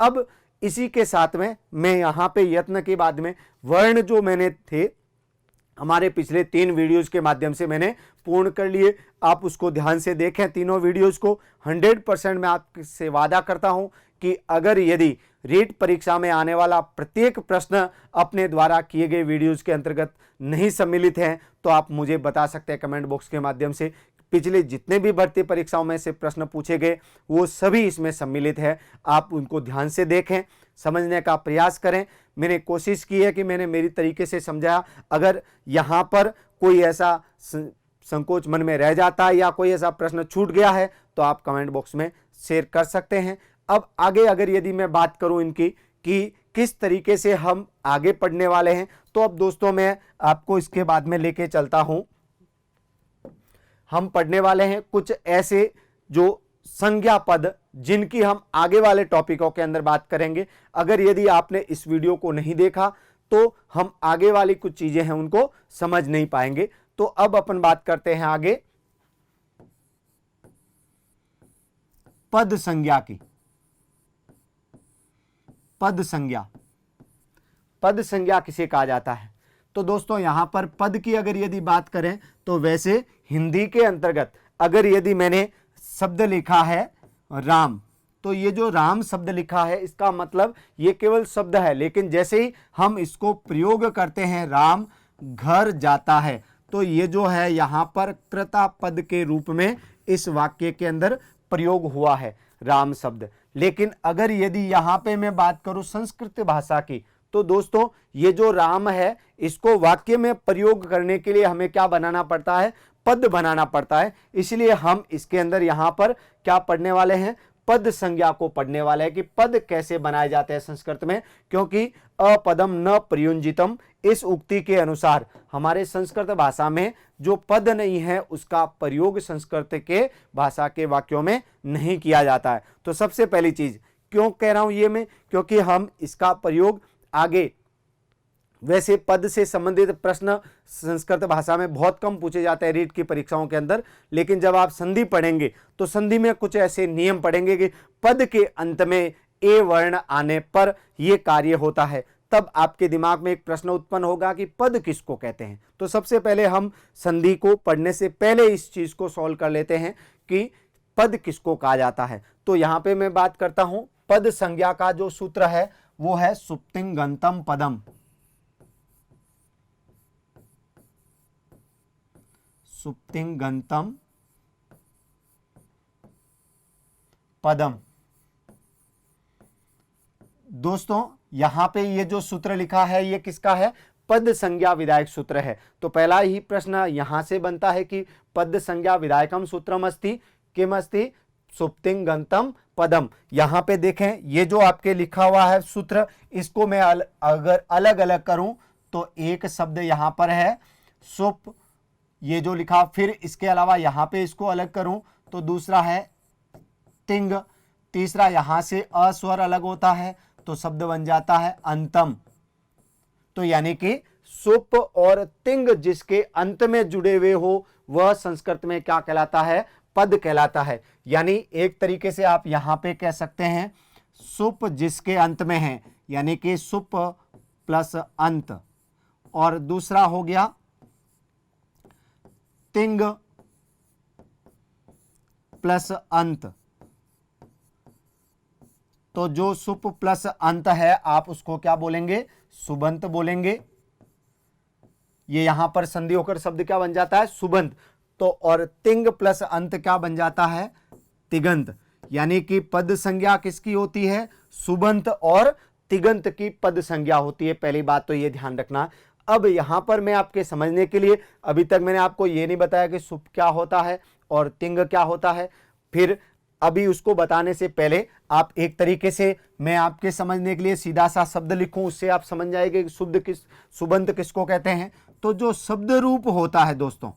अब इसी के साथ में मैं यहां पे यत्न के बाद में वर्ण जो मैंने थे हमारे पिछले 3 वीडियोस के माध्यम से मैंने पूर्ण कर लिए। आप उसको ध्यान से देखें तीनों वीडियोस को। 100% मैं आपसे वादा करता हूं कि अगर यदि रीट परीक्षा में आने वाला प्रत्येक प्रश्न अपने द्वारा किए गए वीडियोस के अंतर्गत नहीं सम्मिलित है, तो आप मुझे बता सकते हैं कमेंट बॉक्स के माध्यम से। पिछले जितने भी भर्ती परीक्षाओं में से प्रश्न पूछे गए वो सभी इसमें सम्मिलित है। आप उनको ध्यान से देखें, समझने का प्रयास करें। मैंने कोशिश की है कि मैंने मेरी तरीके से समझाया। अगर यहाँ पर कोई ऐसा संकोच मन में रह जाता है या कोई ऐसा प्रश्न छूट गया है तो आप कमेंट बॉक्स में शेयर कर सकते हैं। अब आगे अगर यदि मैं बात करूं इनकी कि किस तरीके से हम आगे पढ़ने वाले हैं, तो अब दोस्तों मैं आपको इसके बाद में लेके चलता हूं। हम पढ़ने वाले हैं कुछ ऐसे जो संज्ञा पद जिनकी हम आगे वाले टॉपिकों के अंदर बात करेंगे। अगर यदि आपने इस वीडियो को नहीं देखा तो हम आगे वाली कुछ चीजें हैं उनको समझ नहीं पाएंगे। तो अब अपन बात करते हैं आगे पद संज्ञा की। पद संज्ञा, पद संज्ञा किसे कहा जाता है? तो दोस्तों यहां पर पद की अगर यदि बात करें तो वैसे हिंदी के अंतर्गत अगर यदि मैंने शब्द लिखा है राम, तो ये जो राम शब्द लिखा है इसका मतलब ये केवल शब्द है, लेकिन जैसे ही हम इसको प्रयोग करते हैं राम घर जाता है, तो ये जो है यहाँ पर कृता पद के रूप में इस वाक्य के अंदर प्रयोग हुआ है राम शब्द। लेकिन अगर यदि यहाँ पे मैं बात करूं संस्कृत भाषा की, तो दोस्तों ये जो राम है इसको वाक्य में प्रयोग करने के लिए हमें क्या बनाना पड़ता है, पद बनाना पड़ता है। इसलिए हम इसके अंदर यहाँ पर क्या पढ़ने वाले हैं, पद संज्ञा को पढ़ने वाले हैं कि पद कैसे बनाए जाते हैं संस्कृत में, क्योंकि अपदम न प्रयुंजितम इस उक्ति के अनुसार हमारे संस्कृत भाषा में जो पद नहीं है उसका प्रयोग संस्कृत के भाषा के वाक्यों में नहीं किया जाता है। तो सबसे पहली चीज क्यों कह रहा हूं ये मैं, क्योंकि हम इसका प्रयोग आगे, वैसे पद से संबंधित प्रश्न संस्कृत भाषा में बहुत कम पूछे जाते हैं रीट की परीक्षाओं के अंदर, लेकिन जब आप संधि पढ़ेंगे तो संधि में कुछ ऐसे नियम पढ़ेंगे कि पद के अंत में ए वर्ण आने पर यह कार्य होता है। तब आपके दिमाग में एक प्रश्न उत्पन्न होगा कि पद किसको कहते हैं। तो सबसे पहले हम संधि को पढ़ने से पहले इस चीज को सॉल्व कर लेते हैं कि पद किसको कहा जाता है। तो यहां पे मैं बात करता हूं पद संज्ञा का जो सूत्र है वो है सुप्तिंगंतम पदम। सुप्तिंगंतम पदम। दोस्तों यहां पे ये जो सूत्र लिखा है ये किसका है, पद संज्ञा विधायक सूत्र है। तो पहला ही प्रश्न यहां से बनता है कि पद संज्ञा विधायकम सूत्रम अस्ति किम अस्ति सुप्तिंगंतम पदम। यहां पे देखें ये जो आपके लिखा हुआ है सूत्र, इसको मैं अगर अलग अलग करूं तो एक शब्द यहां पर है सुप, ये जो लिखा, फिर इसके अलावा यहां पे इसको अलग करूं तो दूसरा है तिंग, तीसरा यहां से अस्वर अलग होता है तो शब्द बन जाता है अंतम। तो यानी कि सुप और तिंग जिसके अंत में जुड़े हुए हो वह संस्कृत में क्या कहलाता है, पद कहलाता है। यानी एक तरीके से आप यहां पे कह सकते हैं सुप जिसके अंत में है, यानी कि सुप प्लस अंत, और दूसरा हो गया तिंग प्लस अंत। तो जो सुप प्लस अंत है आप उसको क्या बोलेंगे, सुबंत बोलेंगे। ये यहां पर संधि होकर शब्द क्या बन जाता है, सुबंत। तो और तिंग प्लस अंत क्या बन जाता है, तिगंत। यानी कि पद संज्ञा किसकी होती है, सुबंत और तिगंत की पद संज्ञा होती है। पहली बात तो ये ध्यान रखना। अब यहां पर मैं आपके समझने के लिए, अभी तक मैंने आपको ये नहीं बताया कि सुप क्या होता है और तिंग क्या होता है, फिर अभी उसको बताने से पहले आप एक तरीके से मैं आपके समझने के लिए सीधा सा शब्द लिखूं, उससे आप समझ जाएंगे कि सुबंत किसको कहते हैं। तो जो शब्द रूप होता है दोस्तों,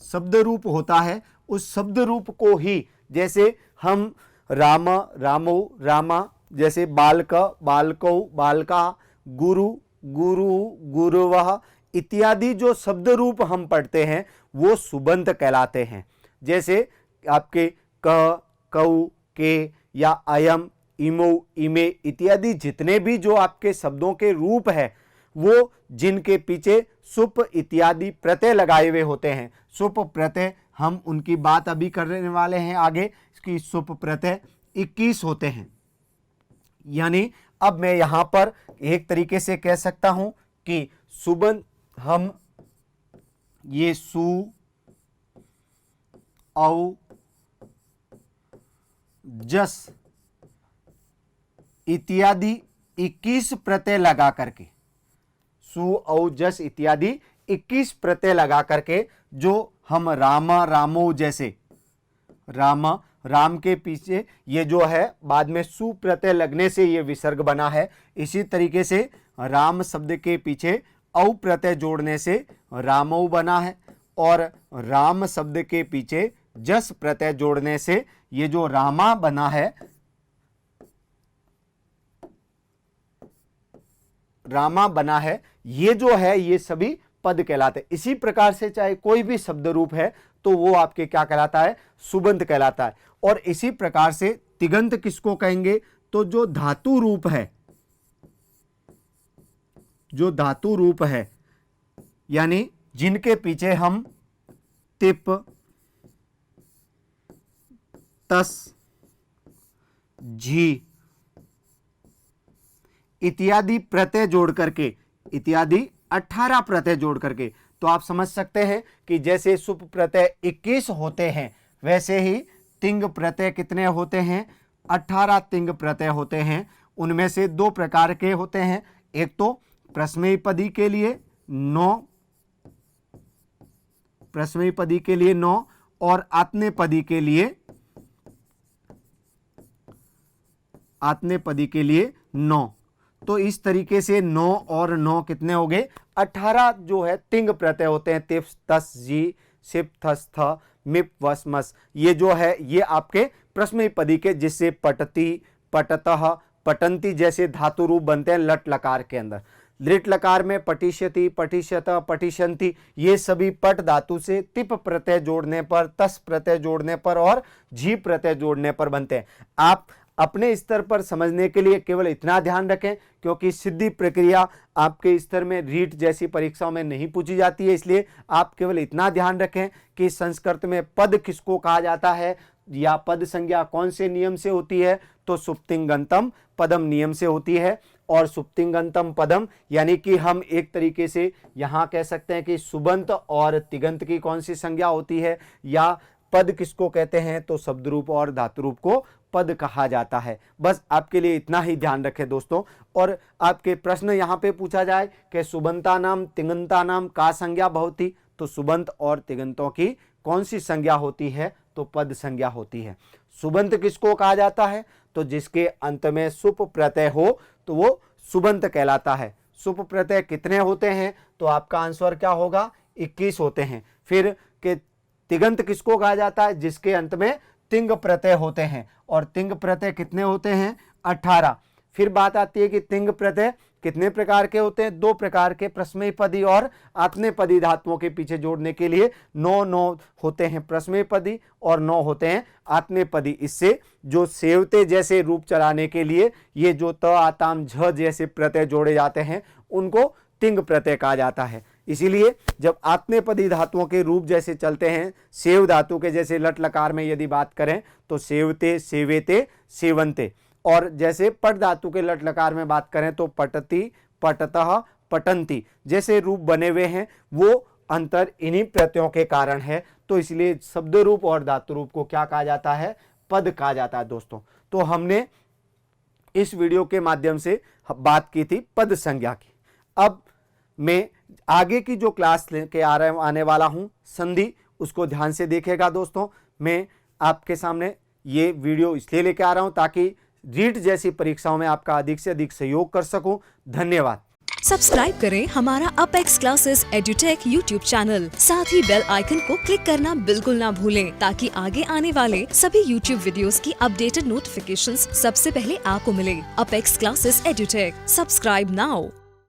शब्द रूप होता है, उस शब्द रूप को ही, जैसे हम राम रामो रामा, जैसे बालक बालकौ बालका, गुरु गुरु गुरुवः इत्यादि जो शब्द रूप हम पढ़ते हैं वो सुबंत कहलाते हैं। जैसे आपके क कौ के या अयम इमो इमे इत्यादि जितने भी जो आपके शब्दों के रूप है वो जिनके पीछे सुप इत्यादि प्रत्यय लगाए हुए होते हैं, सुप प्रत्यय, हम उनकी बात अभी करने वाले हैं आगे, इसकी सुप प्रत्यय 21 होते हैं। यानी अब मैं यहां पर एक तरीके से कह सकता हूं कि सुबंत, हम ये सु औ जस इत्यादि 21 प्रत्यय लगा करके, सु औ जस इत्यादि 21 प्रत्यय लगा करके जो हम राम रामो, जैसे राम, राम के पीछे ये जो है बाद में सु प्रत्यय लगने से ये विसर्ग बना है। इसी तरीके से राम शब्द के पीछे औ प्रत्यय जोड़ने से रामौ बना है, और राम शब्द के पीछे जस प्रत्यय जोड़ने से ये जो रामा बना है, रामा बना है, ये जो है ये सभी पद कहलाते। इसी प्रकार से चाहे कोई भी शब्द रूप है तो वो आपके क्या कहलाता है, सुबंत कहलाता है। और इसी प्रकार से तिगंत किसको कहेंगे, तो जो धातु रूप है, जो धातु रूप है, यानी जिनके पीछे हम तिप तस झी इत्यादि प्रत्यय जोड़ करके, इत्यादि 18 प्रत्यय जोड़ करके, तो आप समझ सकते हैं कि जैसे सुप प्रत्यय 21 होते हैं वैसे ही तिंग प्रत्यय कितने होते हैं, 18 तिंग प्रत्यय होते हैं। उनमें से दो प्रकार के होते हैं, एक तो प्रश्मयपदी के लिए 9, प्रश्मयपदी के लिए 9 और आत्मनेपदी के लिए, आत्मनेपदी के लिए 9। तो इस तरीके से 9 और 9 कितने हो गए, 18 जो है तिंग प्रत्यय होते हैं। तिफ तस जी सिप थस थ मिप वस मस, ये जो है ये आपके प्रश्मयपदी के, जिससे पटती पटतः पटंती जैसे धातु रूप बनते हैं लट लकार के अंदर। लिट लकार में पटिष्यति पटिष्यत पटिशंति, ये सभी पट धातु से तिप प्रत्यय जोड़ने पर, तस प्रत्यय जोड़ने पर और जी प्रत्यय जोड़ने पर बनते हैं। आप अपने स्तर पर समझने के लिए केवल इतना ध्यान रखें, क्योंकि सिद्धि प्रक्रिया आपके स्तर में रीट जैसी परीक्षाओं में नहीं पूछी जाती है, इसलिए आप केवल इतना ध्यान रखें कि संस्कृत में पद किसको कहा जाता है या पद संज्ञा कौन से नियम से होती है, तो सुप्तिंगंतम पदम नियम से होती है। और सुप्तिंगंतम पदम यानी कि हम एक तरीके से यहाँ कह सकते हैं कि सुबंत और तिगंत की कौन सी संज्ञा होती है, या पद किसको कहते हैं, तो शब्द रूप और धातु रूप को पद कहा जाता है। बस आपके लिए इतना ही ध्यान रखें दोस्तों। और आपके प्रश्न यहाँ पे पूछा जाए कि सुबंता नाम तिगंता नाम का संज्ञा भवति, तो सुबंत और तिगंतों की कौन सी संज्ञा होती है, तो पद संज्ञा होती है। सुबंत किसको कहा जाता है, तो जिसके अंत में सुप प्रत्यय हो तो वो सुबंत कहलाता है। सुप प्रत्यय कितने होते हैं, तो आपका आंसर क्या होगा, 21 होते हैं। फिर के तिगंत किसको कहा जाता है, जिसके अंत में तिंग प्रत्यय होते हैं, और तिंग प्रत्यय कितने होते हैं, 18। फिर बात आती है कि तिंग प्रत्यय कितने प्रकार के होते हैं, 2 प्रकार के, प्रश्मयपदी और आत्मनेपदी धातुओं के पीछे जोड़ने के लिए 9 होते हैं प्रश्मयपदी और 9 होते हैं आत्मनेपदी। इससे जो सेवते जैसे रूप चलाने के लिए ये जो त आताम झ जैसे प्रत्यय जोड़े जाते हैं उनको तिंग प्रत्यय कहा जाता है। इसीलिए जब आत्मनेपदी धातुओं के रूप जैसे चलते हैं, सेव धातु के जैसे लट लकार में यदि बात करें तो सेवते सेवेते सेवंते, और जैसे पट धातु के लट लकार में बात करें तो पटती पटतः पटंती जैसे रूप बने हुए हैं, वो अंतर इन्हीं प्रत्ययों के कारण है। तो इसलिए शब्द रूप और धातु रूप को क्या कहा जाता है, पद कहा जाता है दोस्तों। तो हमने इस वीडियो के माध्यम से बात की थी पद संज्ञा की। अब मैं आगे की जो क्लास लेके आने वाला हूं संधि, उसको ध्यान से देखिएगा दोस्तों। मैं आपके सामने ये वीडियो इसलिए लेके आ रहा हूं ताकि रीट जैसी परीक्षाओं में आपका अधिक से अधिक सहयोग कर सकूं। धन्यवाद। सब्सक्राइब करें हमारा apex classes edutech YouTube channel, साथ ही बेल आइकन को क्लिक करना बिल्कुल ना भूलें, ताकि आगे आने वाले सभी यूट्यूब वीडियोस की अपडेटेड नोटिफिकेशंस सबसे पहले आपको मिले। Apex classes edutech, subscribe now.